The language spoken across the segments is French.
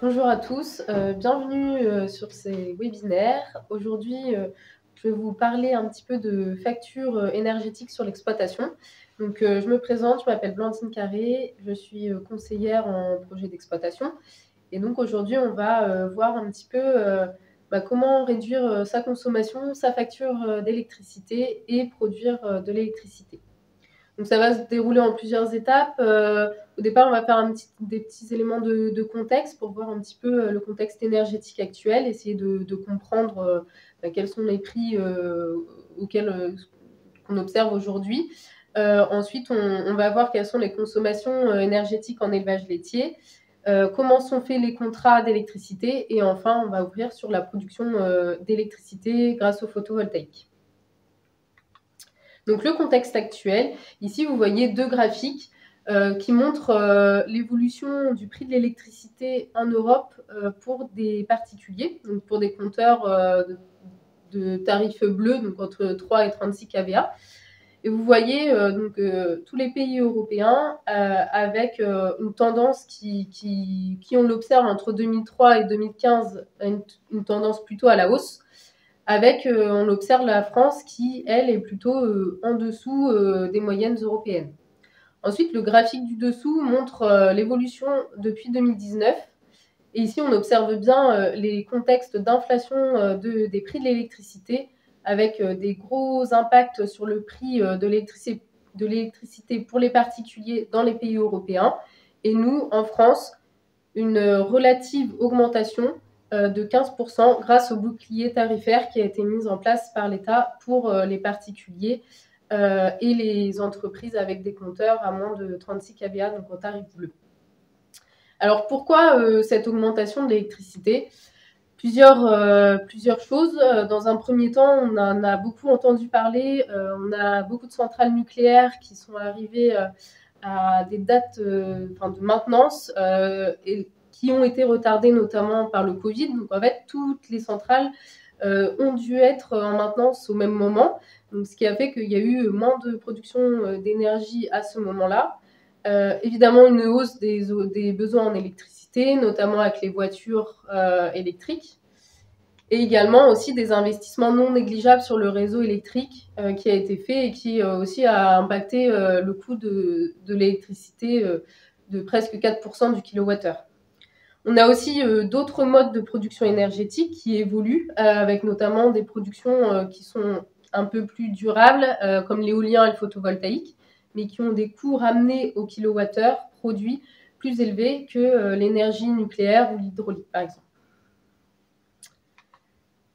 Bonjour à tous, bienvenue sur ces webinaires. Aujourd'hui, je vais vous parler un petit peu de factures énergétiques sur l'exploitation. Donc, je me présente, je m'appelle Blandine Carré, je suis conseillère en projet d'exploitation. Et donc, aujourd'hui, on va voir un petit peu comment réduire sa consommation, sa facture d'électricité et produire de l'électricité. Donc ça va se dérouler en plusieurs étapes. Au départ, on va faire des petits éléments de contexte pour voir un petit peu le contexte énergétique actuel, essayer de comprendre quels sont les prix auxquels qu'on observe aujourd'hui. Ensuite, on va voir quelles sont les consommations énergétiques en élevage laitier, comment sont faits les contrats d'électricité, et enfin, on va ouvrir sur la production d'électricité grâce au photovoltaïque. Donc le contexte actuel, ici vous voyez deux graphiques qui montrent l'évolution du prix de l'électricité en Europe pour des particuliers, donc pour des compteurs de tarifs bleus, donc entre 3 et 36 kVA. Et vous voyez tous les pays européens avec une tendance qui on l'observe entre 2003 et 2015, une tendance plutôt à la hausse. Avec, on observe la France qui, elle, est plutôt en dessous des moyennes européennes. Ensuite, le graphique du dessous montre l'évolution depuis 2019. Et ici, on observe bien les contextes d'inflation des prix de l'électricité, avec des gros impacts sur le prix de l'électricité pour les particuliers dans les pays européens. Et nous, en France, une relative augmentation de 15% grâce au bouclier tarifaire qui a été mis en place par l'État pour les particuliers et les entreprises avec des compteurs à moins de 36 kVA, donc en tarif bleu. Alors pourquoi cette augmentation de l'électricité ? Plusieurs choses. Dans un premier temps, on en a beaucoup entendu parler. On a beaucoup de centrales nucléaires qui sont arrivées à des dates de maintenance et qui ont été retardées notamment par le Covid. Donc en fait, toutes les centrales ont dû être en maintenance au même moment. Donc, ce qui a fait qu'il y a eu moins de production d'énergie à ce moment-là. Évidemment, une hausse des besoins en électricité, notamment avec les voitures électriques. Et également aussi des investissements non négligeables sur le réseau électrique qui a été fait et qui aussi a impacté le coût de l'électricité de presque 4% du kilowattheure. On a aussi d'autres modes de production énergétique qui évoluent, avec notamment des productions qui sont un peu plus durables, comme l'éolien et le photovoltaïque, mais qui ont des coûts ramenés au kilowattheure produit plus élevés que l'énergie nucléaire ou l'hydraulique, par exemple.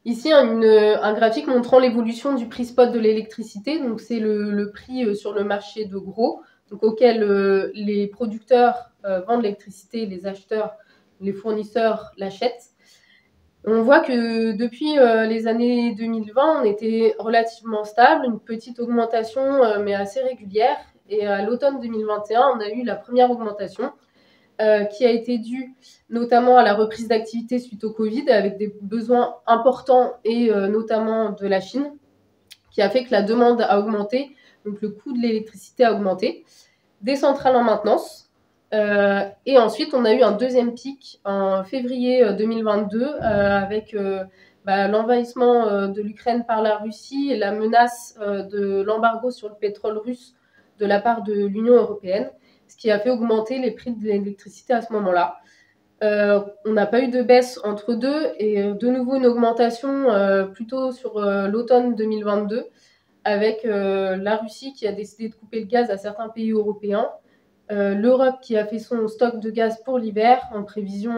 Ici, un graphique montrant l'évolution du prix spot de l'électricité. Donc, c'est le prix sur le marché de gros, donc, auquel les producteurs vendent l'électricité, les acheteurs, les fournisseurs l'achètent. On voit que depuis les années 2020, on était relativement stable, une petite augmentation, mais assez régulière. Et à l'automne 2021, on a eu la première augmentation qui a été due notamment à la reprise d'activité suite au Covid, avec des besoins importants et notamment de la Chine, qui a fait que la demande a augmenté, donc le coût de l'électricité a augmenté. Des centrales en maintenance. Et ensuite, on a eu un deuxième pic en février 2022 avec l'envahissement de l'Ukraine par la Russie et la menace de l'embargo sur le pétrole russe de la part de l'Union européenne, ce qui a fait augmenter les prix de l'électricité à ce moment-là. On n'a pas eu de baisse entre deux et de nouveau une augmentation plutôt sur l'automne 2022 avec la Russie qui a décidé de couper le gaz à certains pays européens, l'Europe qui a fait son stock de gaz pour l'hiver en prévision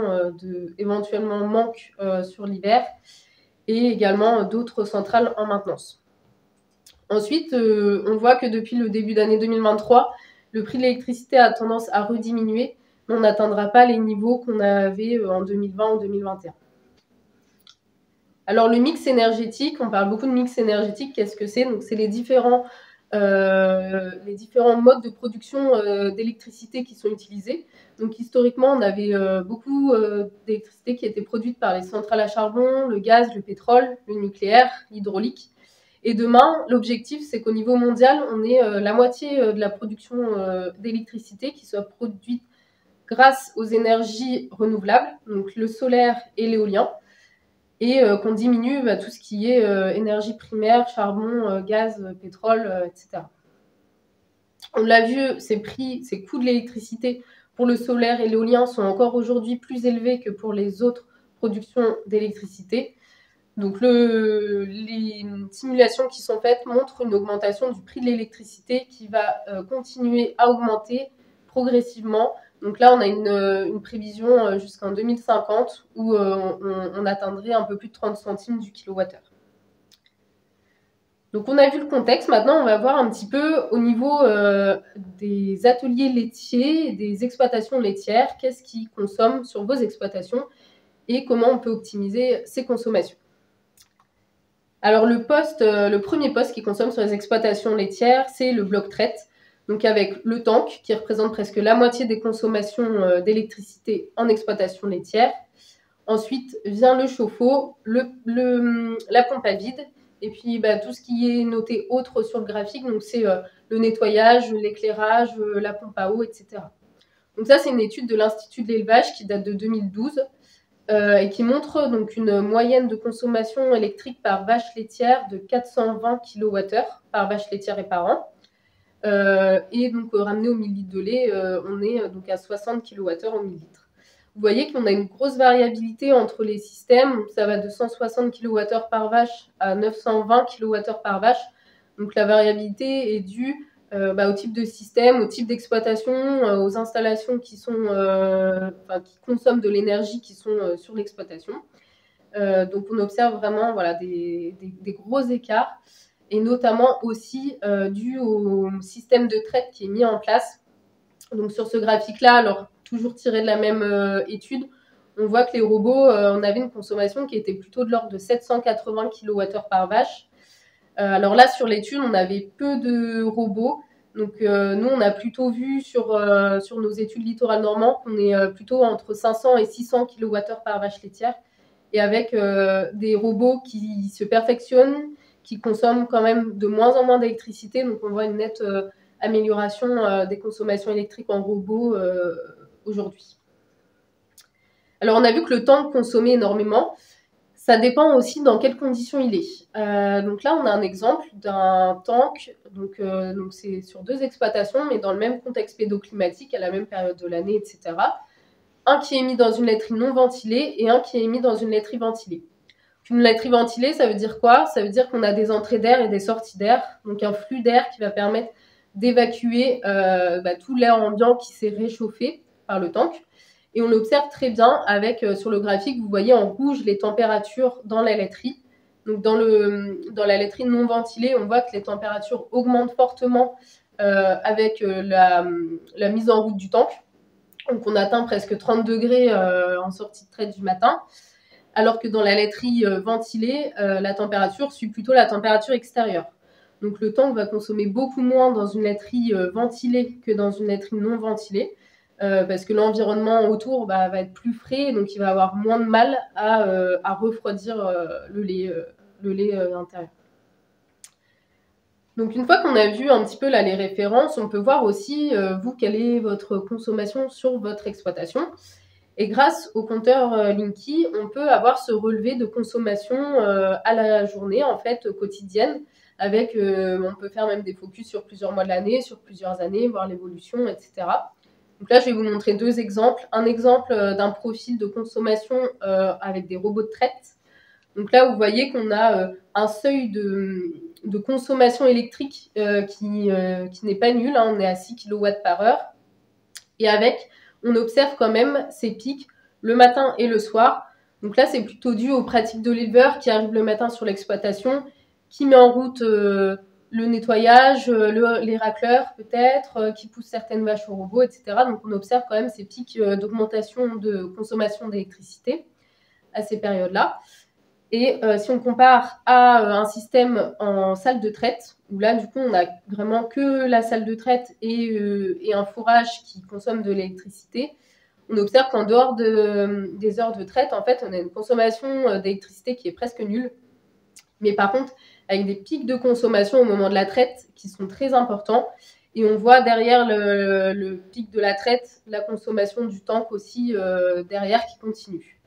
d'éventuellement manque sur l'hiver et également d'autres centrales en maintenance. Ensuite, on voit que depuis le début d'année 2023, le prix de l'électricité a tendance à rediminuer, mais on n'atteindra pas les niveaux qu'on avait en 2020 ou 2021. Alors le mix énergétique, on parle beaucoup de mix énergétique, qu'est-ce que c'est ? Donc c'est les différents modes de production d'électricité qui sont utilisés. Donc historiquement, on avait beaucoup d'électricité qui était produite par les centrales à charbon, le gaz, le pétrole, le nucléaire, l'hydraulique. Et demain, l'objectif, c'est qu'au niveau mondial, on ait la moitié de la production d'électricité qui soit produite grâce aux énergies renouvelables, donc le solaire et l'éolien, et qu'on diminue tout ce qui est énergie primaire, charbon, gaz, pétrole, etc. On l'a vu, ces coûts de l'électricité pour le solaire et l'éolien sont encore aujourd'hui plus élevés que pour les autres productions d'électricité. Donc les simulations qui sont faites montrent une augmentation du prix de l'électricité qui va continuer à augmenter progressivement. Donc là, on a une prévision jusqu'en 2050 où on atteindrait un peu plus de 30 centimes du kilowattheure. Donc on a vu le contexte, maintenant on va voir un petit peu au niveau des ateliers laitiers, des exploitations laitières, qu'est-ce qu'ils consomment sur vos exploitations et comment on peut optimiser ces consommations. Alors le premier poste qui consomme sur les exploitations laitières, c'est le bloc traite, donc avec le tank qui représente presque la moitié des consommations d'électricité en exploitation laitière. Ensuite vient le chauffe-eau, la pompe à vide, et puis tout ce qui est noté autre sur le graphique, donc c'est le nettoyage, l'éclairage, la pompe à eau, etc. Donc ça, c'est une étude de l'Institut de l'élevage qui date de 2012 et qui montre donc une moyenne de consommation électrique par vache laitière de 420 kWh par vache laitière et par an. Et donc ramené au millilitre de lait, on est donc à 60 kWh au millilitre. Vous voyez qu'on a une grosse variabilité entre les systèmes. Ça va de 160 kWh par vache à 920 kWh par vache. Donc la variabilité est due au type de système, au type d'exploitation, aux installations qui consomment de l'énergie qui sont sur l'exploitation. Donc on observe vraiment des gros écarts, et notamment aussi dû au système de traite qui est mis en place. Donc sur ce graphique-là, alors toujours tiré de la même étude, on voit que les robots, on avait une consommation qui était plutôt de l'ordre de 780 kWh par vache. Alors là, sur l'étude, on avait peu de robots. Donc nous, on a plutôt vu sur nos études littoral normand qu'on est plutôt entre 500 et 600 kWh par vache laitière, et avec des robots qui se perfectionnent, qui consomment quand même de moins en moins d'électricité. Donc on voit une nette amélioration des consommations électriques en robots aujourd'hui. Alors on a vu que le temps consommait énormément. Ça dépend aussi dans quelles conditions il est. Donc là, on a un exemple d'un tank. Donc c'est sur 2 exploitations, mais dans le même contexte pédoclimatique, à la même période de l'année, etc. Un qui est mis dans une laiterie non ventilée et un qui est mis dans une laiterie ventilée. Une laiterie ventilée, ça veut dire quoi? Ça veut dire qu'on a des entrées d'air et des sorties d'air, donc un flux d'air qui va permettre d'évacuer tout l'air ambiant qui s'est réchauffé par le tank. Et on l'observe très bien avec, sur le graphique, vous voyez en rouge les températures dans la laiterie. Donc dans la laiterie non ventilée, on voit que les températures augmentent fortement avec la mise en route du tank. Donc on atteint presque 30 degrés en sortie de traite du matin, alors que dans la laiterie ventilée, la température suit plutôt la température extérieure. Donc le tank va consommer beaucoup moins dans une laiterie ventilée que dans une laiterie non ventilée, parce que l'environnement autour va être plus frais, donc il va avoir moins de mal à refroidir le lait intérieur. Donc une fois qu'on a vu un petit peu là les références, on peut voir aussi, vous, quelle est votre consommation sur votre exploitation. Et grâce au compteur Linky, on peut avoir ce relevé de consommation à la journée, en fait, quotidienne, avec, on peut faire même des focus sur plusieurs mois de l'année, sur plusieurs années, voir l'évolution, etc. Donc là, je vais vous montrer 2 exemples. Un exemple d'un profil de consommation avec des robots de traite. Donc là, vous voyez qu'on a un seuil de consommation électrique qui n'est pas nul, hein, on est à 6 kW par heure. Et avec, on observe quand même ces pics le matin et le soir. Donc là, c'est plutôt dû aux pratiques de l'éleveur qui arrive le matin sur l'exploitation, qui met en route le nettoyage, les racleurs peut-être, qui poussent certaines vaches au robot, etc. Donc on observe quand même ces pics d'augmentation de consommation d'électricité à ces périodes-là. Et si on compare à un système en salle de traite, où là, du coup, on n'a vraiment que la salle de traite et un fourrage qui consomme de l'électricité, on observe qu'en dehors des heures de traite, en fait, on a une consommation d'électricité qui est presque nulle. Mais par contre, avec des pics de consommation au moment de la traite qui sont très importants. Et on voit derrière le pic de la traite, la consommation du tank aussi derrière qui continue.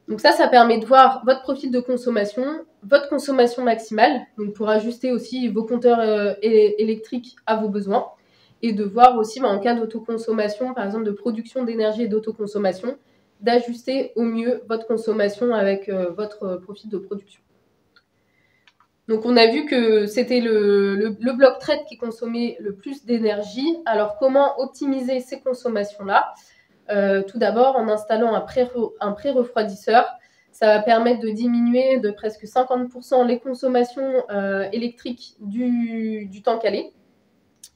Donc ça permet de voir votre profil de consommation, votre consommation maximale, donc pour ajuster aussi vos compteurs électriques à vos besoins, et de voir aussi en cas d'autoconsommation, par exemple de production d'énergie et d'autoconsommation, d'ajuster au mieux votre consommation avec votre profil de production. Donc on a vu que c'était le bloc traite qui consommait le plus d'énergie. Alors comment optimiser ces consommations-là? Tout d'abord en installant un pré-refroidisseur. Ça va permettre de diminuer de presque 50% les consommations électriques du tank à lait,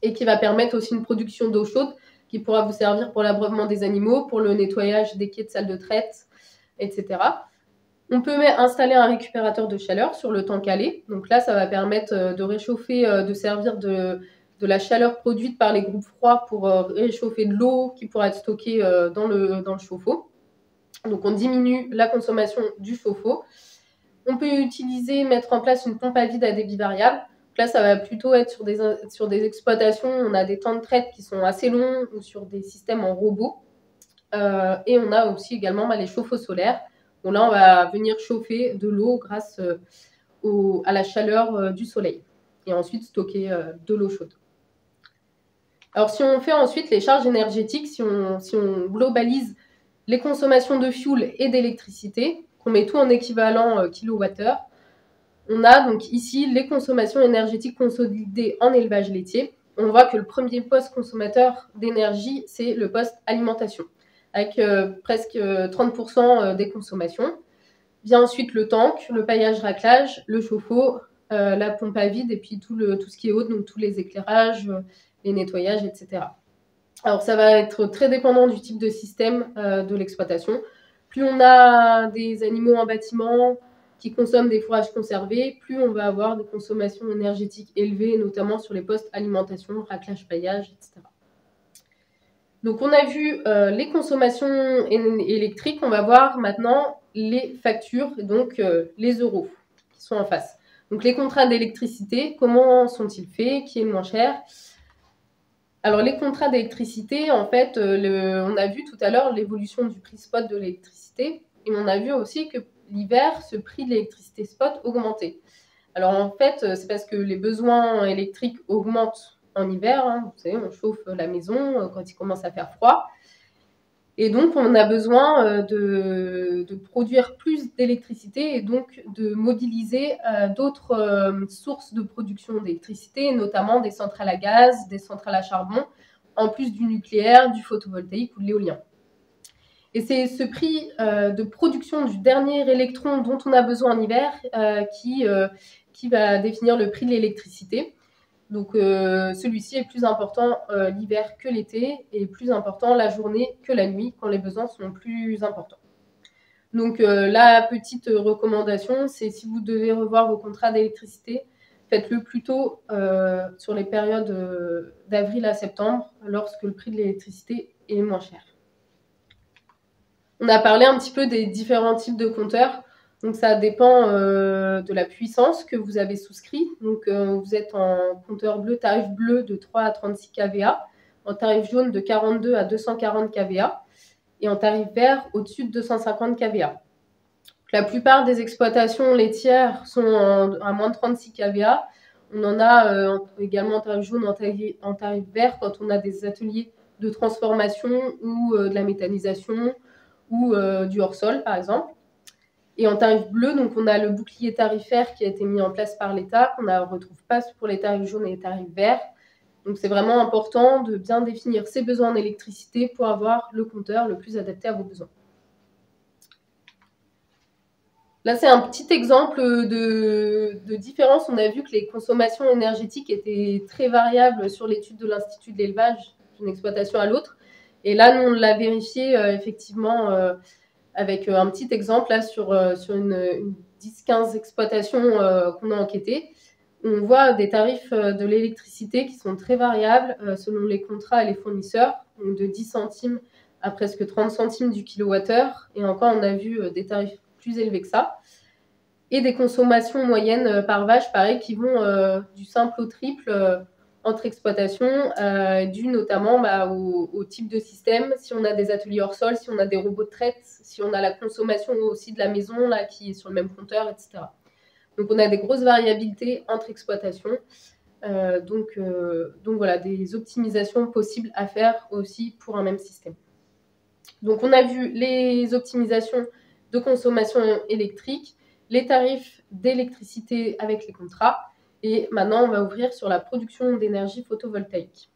et qui va permettre aussi une production d'eau chaude qui pourra vous servir pour l'abreuvement des animaux, pour le nettoyage des quais de salle de traite, etc. On peut installer un récupérateur de chaleur sur le tank à lait. Donc là, ça va permettre de réchauffer, de servir de la chaleur produite par les groupes froids pour réchauffer de l'eau qui pourra être stockée dans le chauffe-eau. Donc on diminue la consommation du chauffe-eau. On peut mettre en place une pompe à vide à débit variable. Donc là, ça va plutôt être sur des exploitations. On a des temps de traite qui sont assez longs ou sur des systèmes en robot. Et on a aussi également les chauffe-eau solaires. Donc là, on va venir chauffer de l'eau grâce à la chaleur du soleil et ensuite stocker de l'eau chaude. Alors, si on fait ensuite les charges énergétiques, si on globalise les consommations de fuel et d'électricité, qu'on met tout en équivalent kilowattheure, on a donc ici les consommations énergétiques consolidées en élevage laitier. On voit que le premier poste consommateur d'énergie, c'est le poste alimentation, avec presque 30% des consommations. Vient ensuite le tank, le paillage-raclage, le chauffe-eau, la pompe à vide et puis tout ce qui est haute, donc tous les éclairages, les nettoyages, etc. Alors ça va être très dépendant du type de système de l'exploitation. Plus on a des animaux en bâtiment qui consomment des fourrages conservés, plus on va avoir des consommations énergétiques élevées, notamment sur les postes alimentation, raclage, paillage, etc. Donc on a vu les consommations électriques, on va voir maintenant les factures, donc les euros qui sont en face. Donc les contrats d'électricité, comment sont-ils faits? Qui est le moins cher? Alors les contrats d'électricité, en fait, on a vu tout à l'heure l'évolution du prix spot de l'électricité, et on a vu aussi que l'hiver, ce prix de l'électricité spot augmentait. Alors en fait, c'est parce que les besoins électriques augmentent en hiver, hein. Vous savez, on chauffe la maison quand il commence à faire froid. Et donc, on a besoin de produire plus d'électricité et donc de mobiliser d'autres sources de production d'électricité, notamment des centrales à gaz, des centrales à charbon, en plus du nucléaire, du photovoltaïque ou de l'éolien. Et c'est ce prix de production du dernier électron dont on a besoin en hiver qui va définir le prix de l'électricité. Donc celui-ci est plus important l'hiver que l'été et plus important la journée que la nuit quand les besoins sont plus importants. Donc la petite recommandation, c'est si vous devez revoir vos contrats d'électricité, faites-le plutôt sur les périodes d'avril à septembre lorsque le prix de l'électricité est moins cher. On a parlé un petit peu des différents types de compteurs. Donc ça dépend de la puissance que vous avez souscrit. Donc vous êtes en compteur bleu, tarif bleu de 3 à 36 kVA, en tarif jaune de 42 à 240 kVA et en tarif vert au-dessus de 250 kVA. La plupart des exploitations laitières sont à moins de 36 kVA. On en a également en tarif jaune, en tarif vert quand on a des ateliers de transformation ou de la méthanisation ou du hors-sol par exemple. Et en tarif bleu, donc on a le bouclier tarifaire qui a été mis en place par l'État, qu'on ne retrouve pas pour les tarifs jaunes et les tarifs verts. Donc c'est vraiment important de bien définir ses besoins en électricité pour avoir le compteur le plus adapté à vos besoins. Là, c'est un petit exemple de différence. On a vu que les consommations énergétiques étaient très variables sur l'étude de l'Institut de l'élevage d'une exploitation à l'autre. Et là, nous, on l'a vérifié effectivement avec un petit exemple là sur une 10-15 exploitations qu'on a enquêtées. On voit des tarifs de l'électricité qui sont très variables selon les contrats et les fournisseurs, donc de 10 centimes à presque 30 centimes du kilowattheure. Et encore, on a vu des tarifs plus élevés que ça. Et des consommations moyennes par vache, pareil, qui vont du simple au triple entre exploitations, dû notamment au type de système, si on a des ateliers hors sol, si on a des robots de traite, si on a la consommation aussi de la maison là, qui est sur le même compteur, etc. Donc on a des grosses variabilités entre exploitations. Donc voilà, des optimisations possibles à faire aussi pour un même système. Donc on a vu les optimisations de consommation électrique, les tarifs d'électricité avec les contrats, et maintenant on va ouvrir sur la production d'énergie photovoltaïque.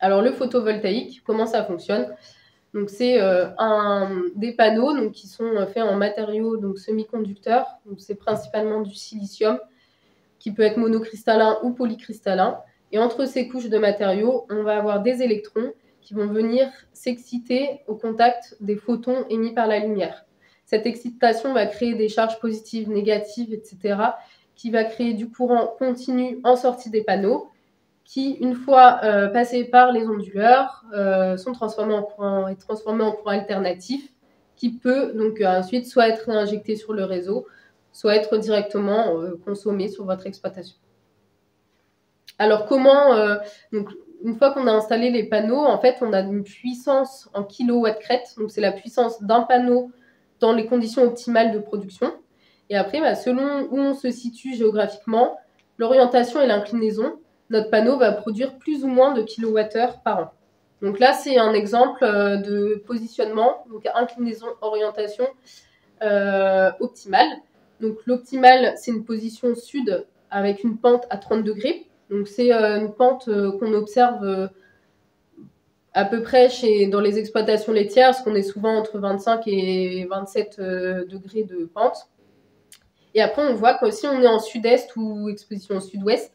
Alors le photovoltaïque, comment ça fonctionne? Donc c'est des panneaux donc, qui sont faits en matériaux donc, semi-conducteurs, donc c'est principalement du silicium, qui peut être monocristallin ou polycristallin. Et entre ces couches de matériaux, on va avoir des électrons qui vont venir s'exciter au contact des photons émis par la lumière. Cette excitation va créer des charges positives, négatives, etc., qui va créer du courant continu en sortie des panneaux, qui, une fois passés par les onduleurs, sont transformés en courant alternatif, qui peut donc ensuite soit être réinjecté sur le réseau, soit être directement consommé sur votre exploitation. Alors comment donc, une fois qu'on a installé les panneaux, en fait, on a une puissance en kilowatts-crête, donc c'est la puissance d'un panneau dans les conditions optimales de production. Et après, selon où on se situe géographiquement, l'orientation et l'inclinaison, notre panneau va produire plus ou moins de kilowattheures par an. Donc là, c'est un exemple de positionnement, donc inclinaison, orientation optimale. Donc l'optimal, c'est une position sud avec une pente à 30 degrés. Donc c'est une pente qu'on observe à peu près dans les exploitations laitières, parce qu'on est souvent entre 25 et 27 degrés de pente. Et après, on voit que si on est en sud-est ou exposition sud-ouest,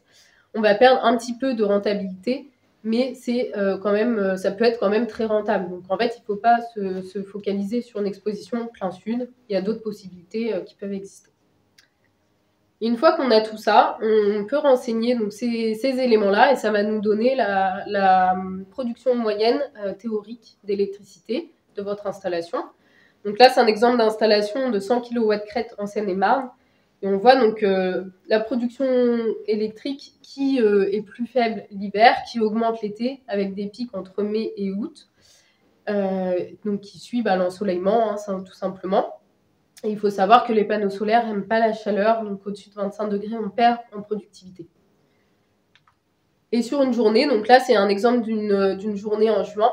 on va perdre un petit peu de rentabilité, mais c'est ça peut être quand même très rentable. Donc en fait, il ne faut pas se focaliser sur une exposition plein sud. Il y a d'autres possibilités qui peuvent exister. Et une fois qu'on a tout ça, on peut renseigner donc, ces éléments-là et ça va nous donner la production moyenne théorique d'électricité de votre installation. Donc là, c'est un exemple d'installation de 100 kW-crête en Seine-et-Marne. Et on voit donc la production électrique qui est plus faible l'hiver, qui augmente l'été avec des pics entre mai et août, donc qui suit l'ensoleillement, tout simplement. Et il faut savoir que les panneaux solaires n'aiment pas la chaleur, donc au-dessus de 25 degrés, on perd en productivité. Et sur une journée, donc là c'est un exemple d'une journée en juin,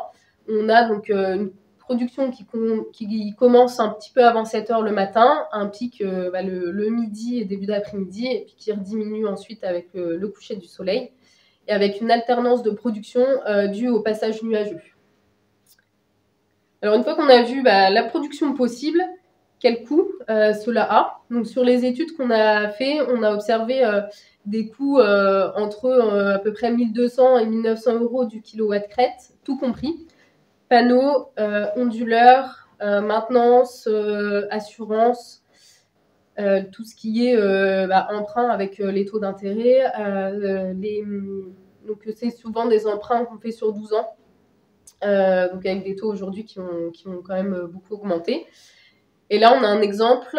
on a donc une production qui commence un petit peu avant 7 heures le matin, un pic le midi et début d'après-midi, et puis qui diminue ensuite avec le coucher du soleil, et avec une alternance de production due au passage nuageux. Alors une fois qu'on a vu la production possible, quel coût cela a. Donc sur les études qu'on a fait, on a observé des coûts entre à peu près 1200 et 1900 euros du kilowatt-crête, tout compris. Panneaux, onduleurs, maintenance, assurance, tout ce qui est emprunt avec les taux d'intérêt. Donc c'est souvent des emprunts qu'on fait sur 12 ans, donc avec des taux aujourd'hui qui ont quand même beaucoup augmenté. Et là, on a un exemple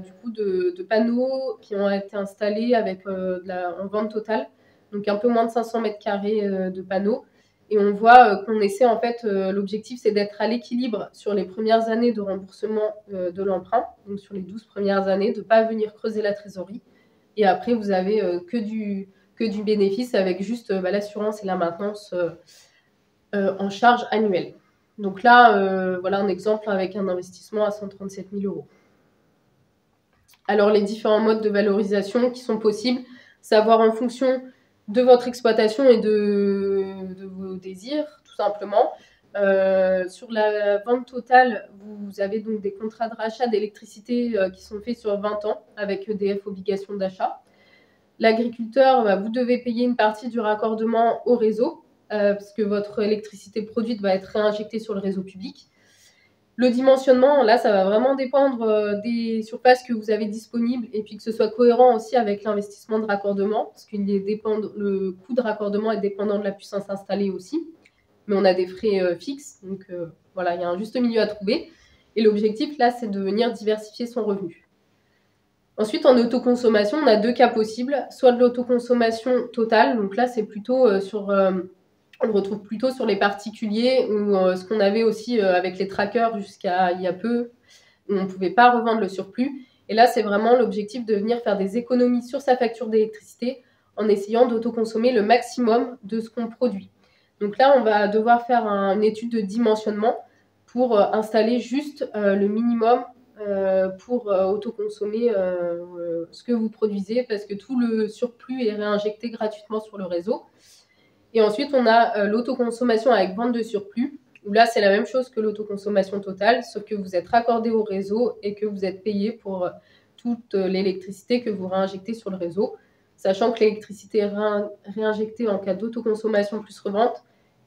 du coup de panneaux qui ont été installés avec en vente totale, donc un peu moins de 500 mètres carrés de panneaux. Et on voit qu'on essaie en fait, l'objectif c'est d'être à l'équilibre sur les premières années de remboursement de l'emprunt, donc sur les 12 premières années, de ne pas venir creuser la trésorerie. Et après, vous avez que du bénéfice avec juste l'assurance et la maintenance en charge annuelle. Donc là, voilà un exemple avec un investissement à 137 000 euros. Alors, les différents modes de valorisation qui sont possibles, savoir en fonction de votre exploitation et de vos désirs, tout simplement. Sur la vente totale, vous avez donc des contrats de rachat d'électricité qui sont faits sur 20 ans avec EDF obligation d'achat. L'agriculteur, vous devez payer une partie du raccordement au réseau, parce que votre électricité produite va être réinjectée sur le réseau public. Le dimensionnement, là, ça va vraiment dépendre des surfaces que vous avez disponibles et puis que ce soit cohérent aussi avec l'investissement de raccordement, parce que le coût de raccordement est dépendant de la puissance installée aussi, mais on a des frais fixes, donc voilà, il y a un juste milieu à trouver. Et l'objectif, là, c'est de venir diversifier son revenu. Ensuite, en autoconsommation, on a 2 cas possibles, soit de l'autoconsommation totale, donc là c'est plutôt on le retrouve plutôt sur les particuliers ou ce qu'on avait aussi avec les trackers jusqu'à il y a peu, où on ne pouvait pas revendre le surplus. Et là, c'est vraiment l'objectif de venir faire des économies sur sa facture d'électricité en essayant d'autoconsommer le maximum de ce qu'on produit. Donc là, on va devoir faire une étude de dimensionnement pour installer juste le minimum pour autoconsommer ce que vous produisez, parce que tout le surplus est réinjecté gratuitement sur le réseau. Et ensuite, on a l'autoconsommation avec vente de surplus, où là, c'est la même chose que l'autoconsommation totale, sauf que vous êtes raccordé au réseau et que vous êtes payé pour toute l'électricité que vous réinjectez sur le réseau, sachant que l'électricité réinjectée en cas d'autoconsommation plus revente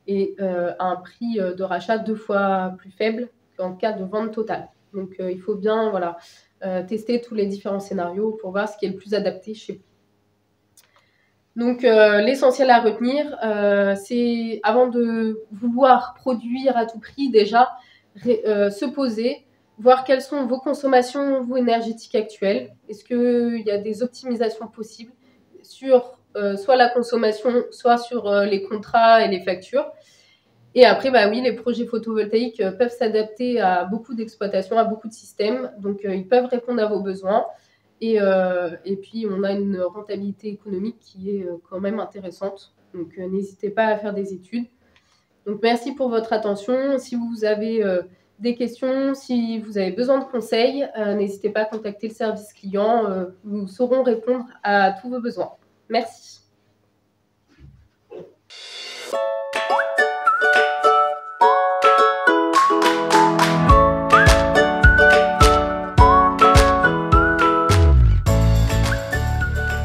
est à un prix de rachat 2 fois plus faible qu'en cas de vente totale. Donc, il faut bien tester tous les différents scénarios pour voir ce qui est le plus adapté chez vous. Donc, l'essentiel à retenir, c'est avant de vouloir produire à tout prix, déjà, se poser, voir quelles sont vos consommations, vous, énergétiques actuelles. Est-ce qu'il y a des optimisations possibles sur soit la consommation, soit sur les contrats et les factures. Et après, oui, les projets photovoltaïques peuvent s'adapter à beaucoup d'exploitations, à beaucoup de systèmes. Donc, ils peuvent répondre à vos besoins. Et puis, on a une rentabilité économique qui est quand même intéressante. Donc, n'hésitez pas à faire des études. Donc, merci pour votre attention. Si vous avez des questions, si vous avez besoin de conseils, n'hésitez pas à contacter le service client. Nous saurons répondre à tous vos besoins. Merci.